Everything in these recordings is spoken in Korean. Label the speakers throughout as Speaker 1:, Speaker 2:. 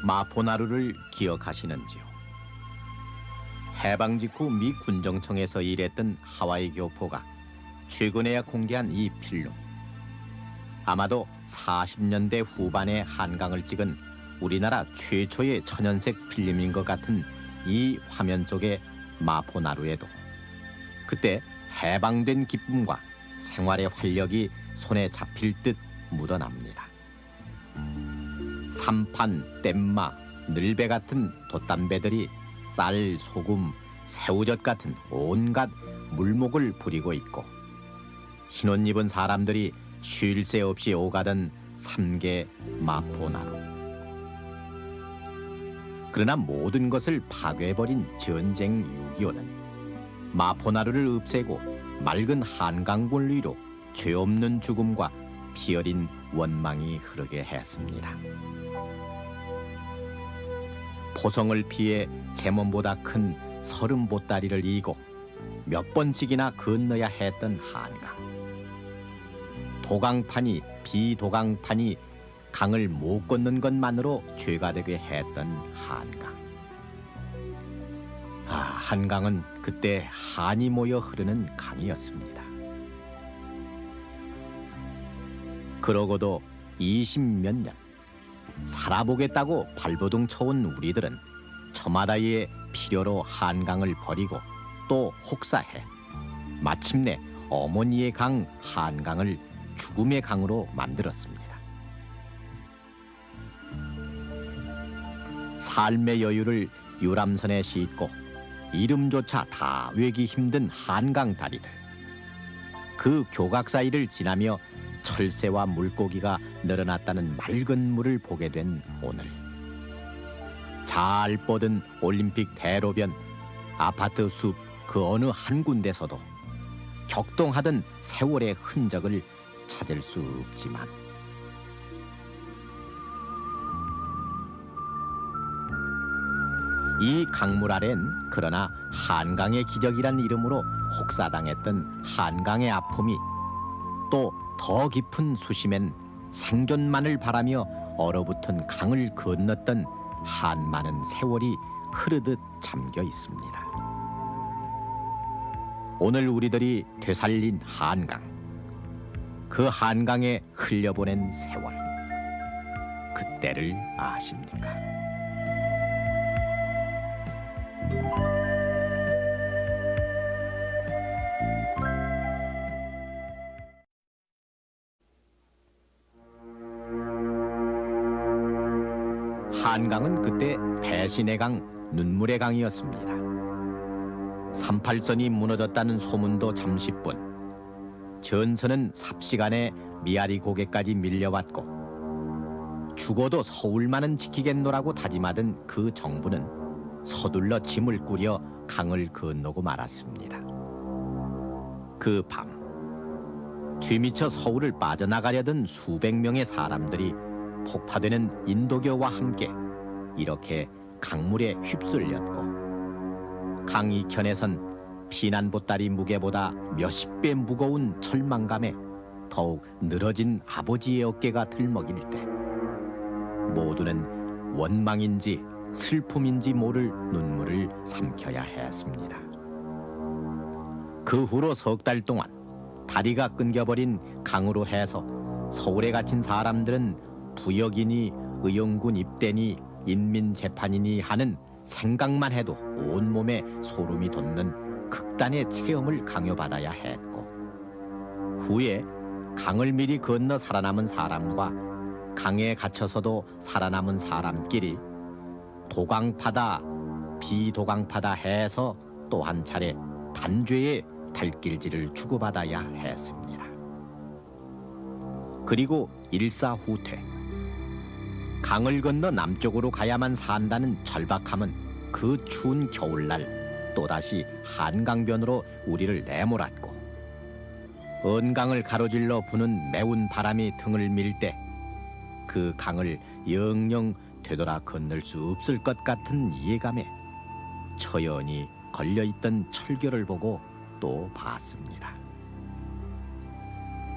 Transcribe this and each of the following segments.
Speaker 1: 마포나루를 기억하시는지요? 해방 직후 미 군정청에서 일했던 하와이 교포가 최근에야 공개한 이 필름. 아마도 40년대 후반에 한강을 찍은 우리나라 최초의 천연색 필름인 것 같은 이 화면 속의 마포나루에도 그때 해방된 기쁨과 생활의 활력이 손에 잡힐 듯 묻어납니다. 삼판, 땜마, 늘배 같은 돛담배들이 쌀, 소금, 새우젓 같은 온갖 물목을 부리고 있고 흰옷 입은 사람들이 쉴 새 없이 오가던 삼계 마포나루. 그러나 모든 것을 파괴해버린 전쟁 6.25는 마포나루를 없애고 맑은 한강물 위로 죄 없는 죽음과 피 어린 원망이 흐르게 했습니다. 포성을 피해 제 몸보다 큰 30보따리를 이고 몇 번씩이나 건너야 했던 한강. 도강판이 비도강판이 강을 못 걷는 것만으로 죄가 되게 했던 한강. 한강은 그때 한이 모여 흐르는 강이었습니다. 그러고도 20몇 년 살아보겠다고 발버둥 쳐온 우리들은 저마다의 필요로 한강을 버리고 또 혹사해 마침내 어머니의 강 한강을 죽음의 강으로 만들었습니다. 삶의 여유를 유람선에 싣고 이름조차 다 외기 힘든 한강 다리들. 그 교각 사이를 지나며 철새와 물고기가 늘어났다는 맑은 물을 보게 된 오늘. 잘 뻗은 올림픽 대로변, 아파트 숲 그 어느 한 군데서도 격동하던 세월의 흔적을 찾을 수 없지만 이 강물 아래는 그러나 한강의 기적이란 이름으로 혹사당했던 한강의 아픔이 또 더 깊은 수심엔 생존만을 바라며 얼어붙은 강을 건넜던 한많은 세월이 흐르듯 잠겨 있습니다. 오늘 우리들이 되살린 한강, 그 한강에 흘려보낸 세월, 그때를 아십니까? 한강은 그때 배신의 강, 눈물의 강이었습니다. 38선이 무너졌다는 소문도 잠시뿐, 전선은 삽시간에 미아리 고개까지 밀려왔고 죽어도 서울만은 지키겠노라고 다짐하던 그 정부는 서둘러 짐을 꾸려 강을 건너고 말았습니다. 그 밤, 뒤미쳐 서울을 빠져나가려던 수백 명의 사람들이 폭파되는 인도교와 함께 이렇게 강물에 휩쓸렸고 강 이편에선 피난보따리 무게보다 몇십 배 무거운 철망감에 더욱 늘어진 아버지의 어깨가 들먹일 때 모두는 원망인지 슬픔인지 모를 눈물을 삼켜야 했습니다. 그 후로 석 달 동안 다리가 끊겨버린 강으로 해서 서울에 갇힌 사람들은 부역이니 의용군 입대니 인민재판이니 하는 생각만 해도 온몸에 소름이 돋는 극단의 체험을 강요받아야 했고 후에 강을 미리 건너 살아남은 사람과 강에 갇혀서도 살아남은 사람끼리 도강파다 비도강파다 해서 또 한 차례 단죄의 발길질을 주고받아야 했습니다. 그리고 일사후퇴, 강을 건너 남쪽으로 가야만 산다는 절박함은 그 추운 겨울날 또다시 한강변으로 우리를 내몰았고 언강을 가로질러 부는 매운 바람이 등을 밀 때 그 강을 영영 되돌아 건널 수 없을 것 같은 이해감에 처연히 걸려있던 철교를 보고 또 봤습니다.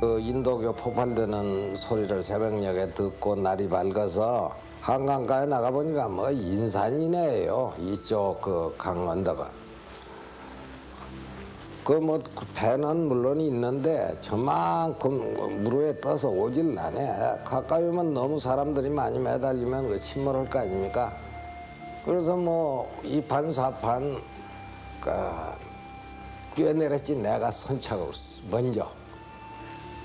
Speaker 2: 그 인도교 폭발되는 소리를 새벽녘에 듣고 날이 밝아서 한강가에 나가보니까 뭐 인산이네요. 이쪽 그 강언덕은. 그 뭐 배는 물론 있는데 저만큼 물 위에 떠서 오질 않네. 가까이 오면 너무 사람들이 많이 매달리면 그 침몰할 거 아닙니까? 그래서 뭐 2판 4판 그 뛰어내렸지. 내가 선착을 먼저.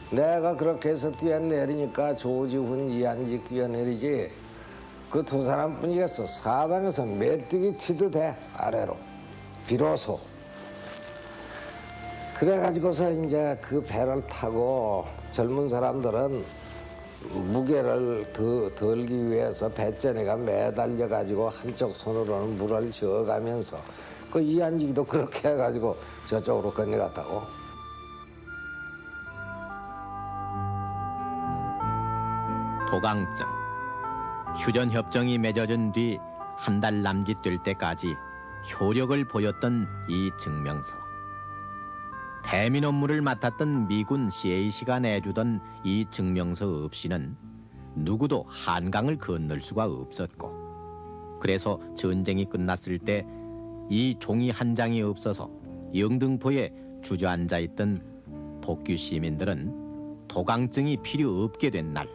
Speaker 2: 내가 그렇게 해서 뛰어내리니까 조지훈, 이한직 뛰어내리지. 그 두 사람뿐이겠어. 사방에서 메뚜기 튀도 돼. 아래로. 비로소. 그래가지고서 이제 그 배를 타고 젊은 사람들은 무게를 덜기 위해서 배전에가 매달려가지고 한쪽 손으로는 물을 저어가면서 그 이한직이도 그렇게 해가지고 저쪽으로 건너갔다고.
Speaker 1: 도강증. 휴전협정이 맺어진 뒤 한 달 남짓 될 때까지 효력을 보였던 이 증명서. 대민 업무를 맡았던 미군 CAC가 내주던 이 증명서 없이는 누구도 한강을 건널 수가 없었고, 그래서 전쟁이 끝났을 때 이 종이 한 장이 없어서 영등포에 주저앉아 있던 복귀 시민들은 도강증이 필요 없게 된 날,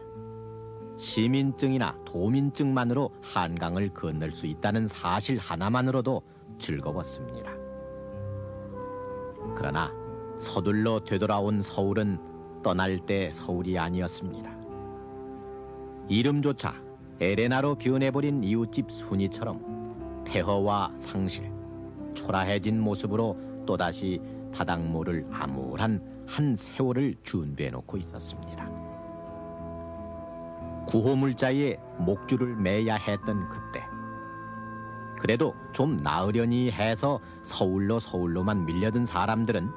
Speaker 1: 시민증이나 도민증만으로 한강을 건널 수 있다는 사실 하나만으로도 즐거웠습니다. 그러나 서둘러 되돌아온 서울은 떠날 때 서울이 아니었습니다. 이름조차 에레나로 변해버린 이웃집 순이처럼 폐허와 상실, 초라해진 모습으로 또다시 바닥모를 암울한 한 세월을 준비해놓고 있었습니다. 구호물자에 목줄을 매야 했던 그때, 그래도 좀 나으려니 해서 서울로만 밀려든 사람들은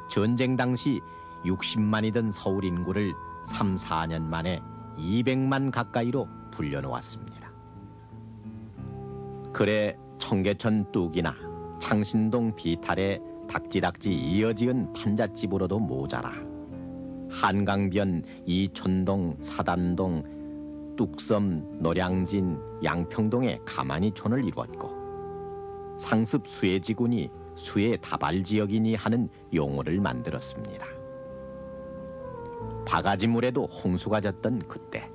Speaker 1: 전쟁 당시 60만이던 서울 인구를 3, 4년 만에 200만 가까이로 불려놓았습니다. 그래 청계천 뚝이나 창신동 비탈에 닥지닥지 이어지은 판잣집으로도 모자라 한강변 이촌동, 사단동, 뚝섬, 노량진, 양평동에 가만히촌을 이루었고, 상습 수해지군이 수해 다발지역이니 하는 용어를 만들었습니다. 바가지물에도 홍수가 졌던 그때,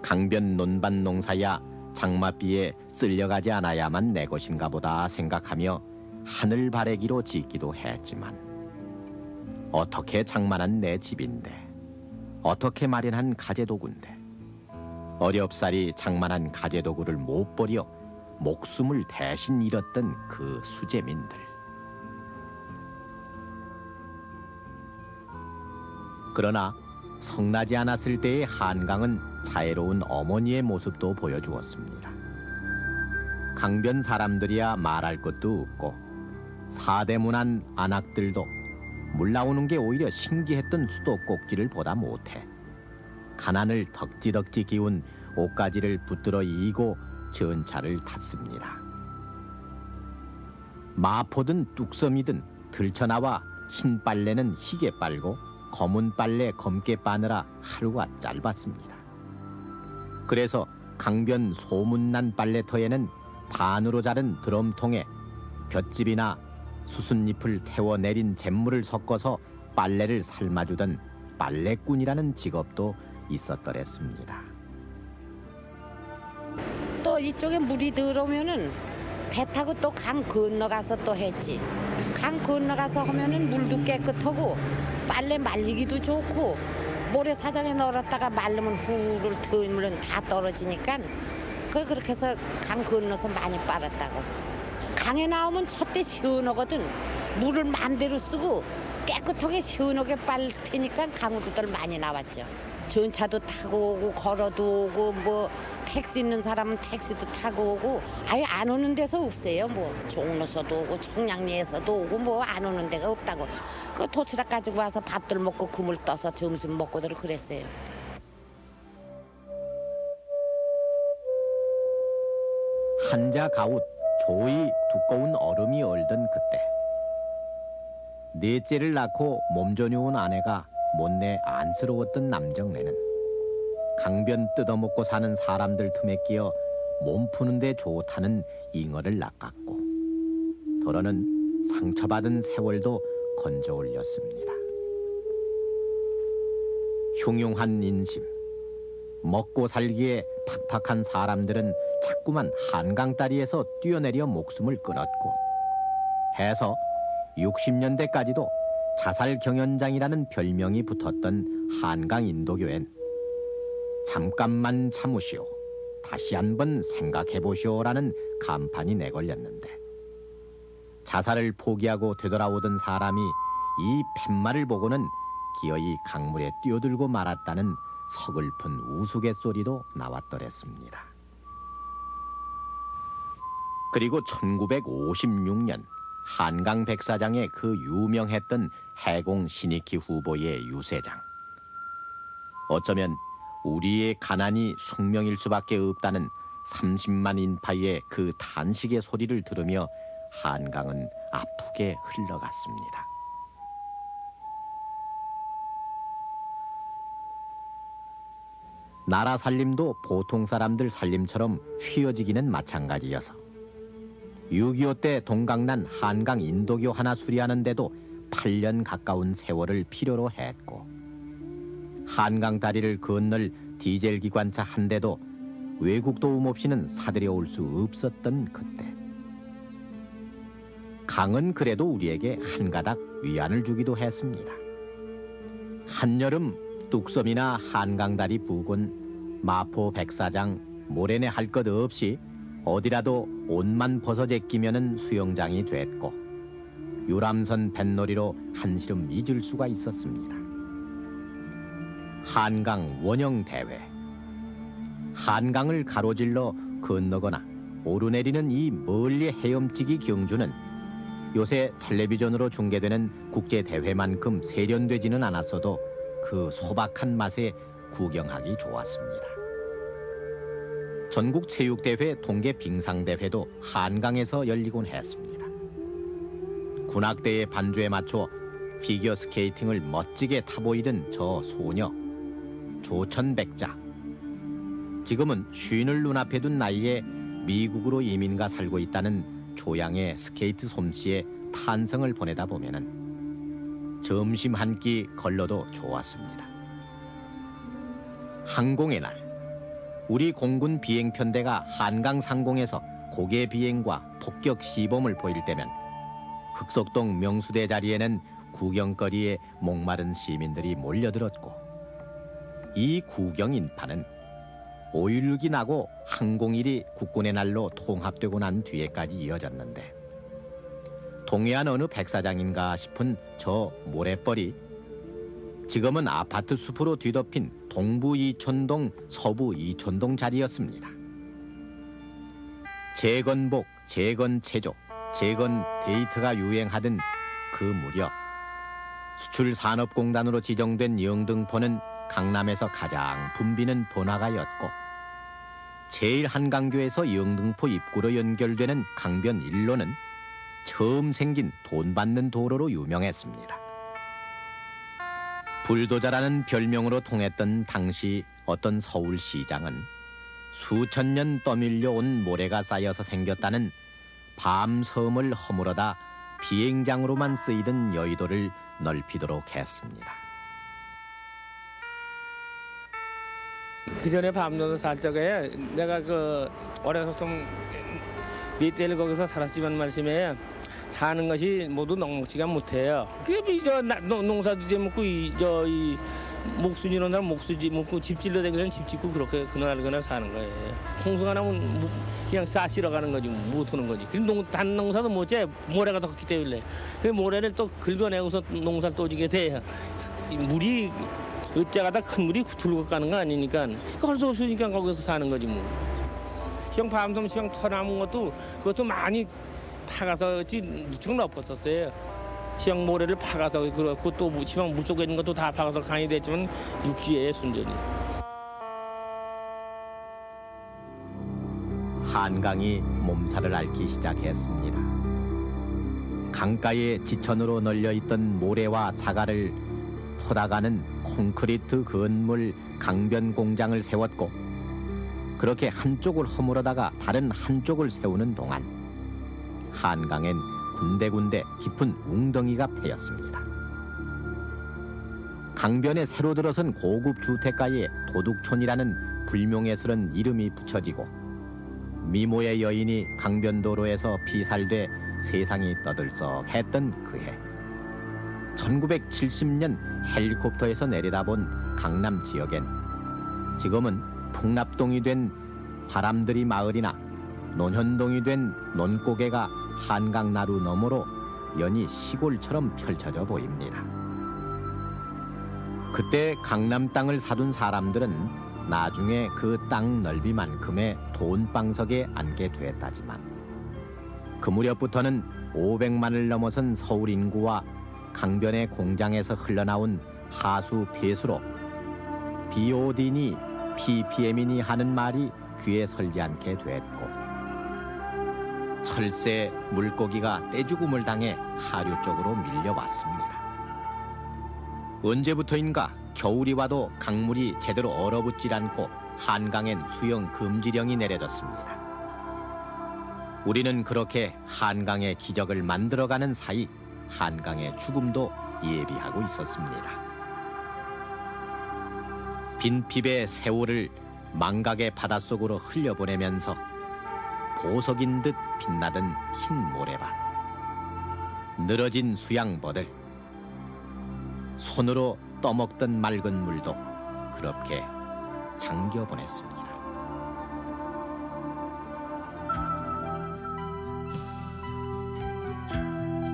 Speaker 1: 강변 논밭 농사야 장맛비에 쓸려가지 않아야만 내 것인가 보다 생각하며 하늘 바래기로 짓기도 했지만, 어떻게 장만한 내 집인데, 어떻게 마련한 가재도구인데, 어렵사리 장만한 가재도구를 못 버려 목숨을 대신 잃었던 그 수재민들. 그러나 성나지 않았을 때의 한강은 자애로운 어머니의 모습도 보여주었습니다. 강변 사람들이야 말할 것도 없고, 사대문안 안악들도 물 나오는 게 오히려 신기했던 수도꼭지를 보다 못해 가난을 덕지덕지 기운 옷가지를 붙들어 이고 전차를 탔습니다. 마포든 뚝섬이든 들쳐나와 흰 빨래는 희게 빨고 검은 빨래 검게 빠느라 하루가 짧았습니다. 그래서 강변 소문난 빨래터에는 반으로 자른 드럼통에 볏짚이나 수순잎을 태워 내린 잿물을 섞어서 빨래를 삶아주던 빨래꾼이라는 직업도 있었더랬습니다.
Speaker 3: 또 이쪽에 물이 들어오면은 배 타고 또 강 건너가서 또 했지. 강 건너가서 하면은 물도 깨끗하고 빨래 말리기도 좋고, 모래사장에 널었다가 말르면 후를 틀면 다 떨어지니까 그렇게 해서 강 건너서 많이 빨았다고. 강에 나오면 첫대 시원하거든. 물을 마음대로 쓰고 깨끗하게 시원하게 빨 테니까 강으로들 많이 나왔죠. 전차도 타고 오고 걸어도 오고, 뭐 택시 있는 사람은 택시도 타고 오고, 아예 안 오는 데서 없어요. 뭐 종로서도 오고 청량리에서도 오고, 뭐 안 오는 데가 없다고. 그 도시락 가지고 와서 밥들 먹고 그물 떠서 점심 먹고들 그랬어요.
Speaker 1: 한자 가웃 조이 두꺼운 얼음이 얼던 그때, 넷째를 낳고 몸조녀온 아내가 못내 안쓰러웠던 남정네는 강변 뜯어먹고 사는 사람들 틈에 끼어 몸 푸는 데 좋다는 잉어를 낚았고 더러는 상처받은 새월도 건져 올렸습니다. 흉흉한 인심, 먹고 살기에 팍팍한 사람들은 자꾸만 한강다리에서 뛰어내려 목숨을 끊었고 해서 60년대까지도 자살 경연장이라는 별명이 붙었던 한강 인도교엔 잠깐만 참으시오, 다시 한번 생각해보시오라는 간판이 내걸렸는데 자살을 포기하고 되돌아오던 사람이 이 팻말을 보고는 기어이 강물에 뛰어들고 말았다는 서글픈 우스갯소리도 나왔더랬습니다. 그리고 1956년 한강 백사장의 그 유명했던 해공 신익희 후보의 유세장. 어쩌면 우리의 가난이 숙명일 수밖에 없다는 30만 인파의 그 탄식의 소리를 들으며 한강은 아프게 흘러갔습니다. 나라 살림도 보통 사람들 살림처럼 휘어지기는 마찬가지여서 6.25 때 동강난 한강 인도교 하나 수리하는데도 8년 가까운 세월을 필요로 했고 한강 다리를 건널 디젤 기관차 한 대도 외국 도움 없이는 사들여올 수 없었던 그때 강은 그래도 우리에게 한 가닥 위안을 주기도 했습니다. 한여름 뚝섬이나 한강다리 부근, 마포 백사장, 모래내 할 것 없이 어디라도 옷만 벗어 제끼면은 수영장이 됐고 유람선 뱃놀이로 한시름 잊을 수가 있었습니다. 한강 원형 대회. 한강을 가로질러 건너거나 오르내리는 이 멀리 헤엄치기 경주는 요새 텔레비전으로 중계되는 국제대회만큼 세련되지는 않았어도 그 소박한 맛에 구경하기 좋았습니다. 전국체육대회 동계빙상대회도 한강에서 열리곤 했습니다. 군악대의 반주에 맞춰 피겨스케이팅을 멋지게 타보이던 저 소녀 조천백자. 지금은 쉰을 눈앞에 둔 나이에 미국으로 이민가 살고 있다는 조양의 스케이트 솜씨에 탄성을 보내다 보면은 점심 한 끼 걸러도 좋았습니다. 항공의 날, 우리 공군 비행편대가 한강 상공에서 고개 비행과 폭격 시범을 보일 때면 흑석동 명수대 자리에는 구경거리에 목마른 시민들이 몰려들었고 이 구경 인파는 5.16이 나고 항공일이 국군의 날로 통합되고 난 뒤에까지 이어졌는데 동해안 어느 백사장인가 싶은 저 모래벌이 지금은 아파트 숲으로 뒤덮인 동부 이촌동, 서부 이촌동 자리였습니다. 재건복, 재건체조, 재건 데이트가 유행하던 그 무렵 수출산업공단으로 지정된 영등포는 강남에서 가장 붐비는 번화가였고 제1한강교에서 영등포 입구로 연결되는 강변 1로는 처음 생긴 돈 받는 도로로 유명했습니다. 불도저라는 별명으로 통했던 당시 어떤 서울시장은 수천 년 떠밀려 온 모래가 쌓여서 생겼다는 밤섬을 허물어다 비행장으로만 쓰이던 여의도를 넓히도록 했습니다.
Speaker 4: 그 전에 밤노도 살 적에 내가 그 어려서 좀 밑대를 거기서 살았지만 말씀에 사는 것이 모두 녹록지가 못해요. 그게 저 농사도 짓고 이 목수 지는 사람 목수지 먹고 집 질러 다니는 집 짓고 그렇게 그날 사는 거예요. 홍수가 나면 그냥 싸시러 가는 거지 못 하는 거지. 그럼 단 농사도 못해 모래가 더 컸기 때문에 그 모래를 또 긁어내고서 농사를 또 지게 돼. 물이 어째가다 큰 물이 줄고 가는 거 아니니까 할 수 없으니까 거기서 사는 거지 뭐. 시장 밤섬 시장 터 남은 것도 그것도 많이 파가서 무척 높았었어요. 시장 모래를 파가서 그것도 시장 물 속에 있는 것도 다 파가서 강이 됐지만 육지에 순전히.
Speaker 1: 한강이 몸살을 앓기 시작했습니다. 강가에 지천으로 널려 있던 모래와 자갈을 포다가는 콘크리트 건물 강변 공장을 세웠고 그렇게 한쪽을 허물어다가 다른 한쪽을 세우는 동안 한강엔 군데군데 깊은 웅덩이가 패였습니다. 강변에 새로 들어선 고급 주택가에 도둑촌이라는 불명예스런 이름이 붙여지고 미모의 여인이 강변도로에서 피살돼 세상이 떠들썩했던 그해 1970년 헬리콥터에서 내려다본 강남 지역엔 지금은 풍납동이 된 바람들이 마을이나 논현동이 된 논고개가 한강나루 너머로 연히 시골처럼 펼쳐져 보입니다. 그때 강남 땅을 사둔 사람들은 나중에 그 땅 넓이만큼의 돈방석에 앉게 되었다지만 그 무렵부터는 500만을 넘어선 서울 인구와 강변의 공장에서 흘러나온 하수 폐수로 BOD니 PPM이니 하는 말이 귀에 설지 않게 됐고 철새 물고기가 떼죽음을 당해 하류 쪽으로 밀려왔습니다. 언제부터인가 겨울이 와도 강물이 제대로 얼어붙질 않고 한강엔 수영 금지령이 내려졌습니다. 우리는 그렇게 한강의 기적을 만들어가는 사이 한강의 죽음도 예비하고 있었습니다. 빈핍의 세월을 망각의 바닷속으로 흘려보내면서 보석인 듯 빛나던 흰 모래밭, 늘어진 수양버들, 손으로 떠먹던 맑은 물도 그렇게 잠겨보냈습니다.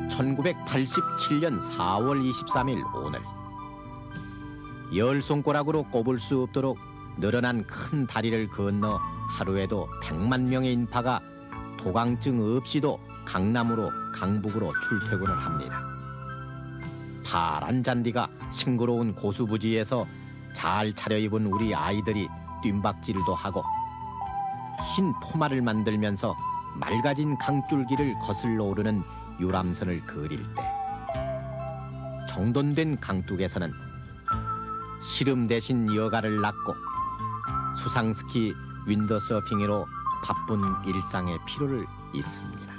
Speaker 1: (1987년 4월 23일) 오늘 열 손가락으로 꼽을 수 없도록 늘어난 큰 다리를 건너 하루에도 100만 명의 인파가 도강증 없이도 강남으로 강북으로 출퇴근을 합니다. 파란 잔디가 싱그러운 고수부지에서 잘 차려입은 우리 아이들이 뜀박질도 하고 흰 포마를 만들면서 맑아진 강줄기를 거슬러 오르는 유람선을 그릴 때 정돈된 강둑에서는 시름 대신 여가를 낳고 수상스키 윈더서핑으로 바쁜 일상의 피로를 잊습니다.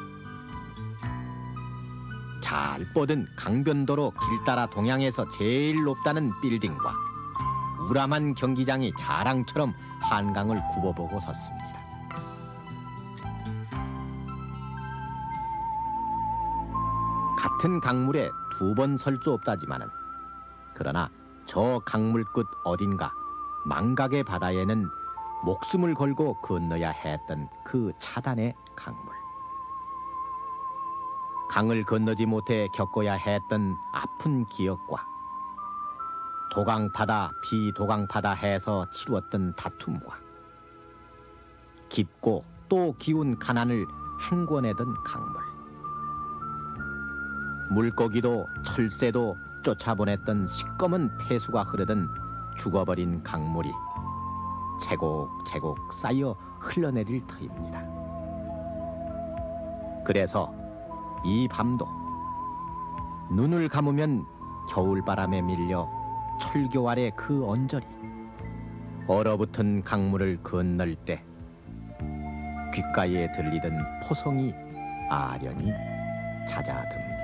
Speaker 1: 잘 뻗은 강변도로 길 따라 동양에서 제일 높다는 빌딩과 우람한 경기장이 자랑처럼 한강을 굽어보고 섰습니다. 같은 강물에 두 번 설 수 없다지만은 그러나 저 강물 끝 어딘가 망각의 바다에는 목숨을 걸고 건너야 했던 그 차단의 강물. 강을 건너지 못해 겪어야 했던 아픈 기억과 도강파다 비도강파다 해서 치루었던 다툼과 깊고 또 기운 가난을 행궈내던 강물. 물고기도 철새도 쫓아보냈던 시꺼먼 폐수가 흐르던 죽어버린 강물이 제곡제곡 쌓여 흘러내릴 터입니다. 그래서 이 밤도 눈을 감으면 겨울바람에 밀려 철교 아래 그 언저리 얼어붙은 강물을 건널 때 귓가에 들리던 포성이 아련히 잦아듭니다.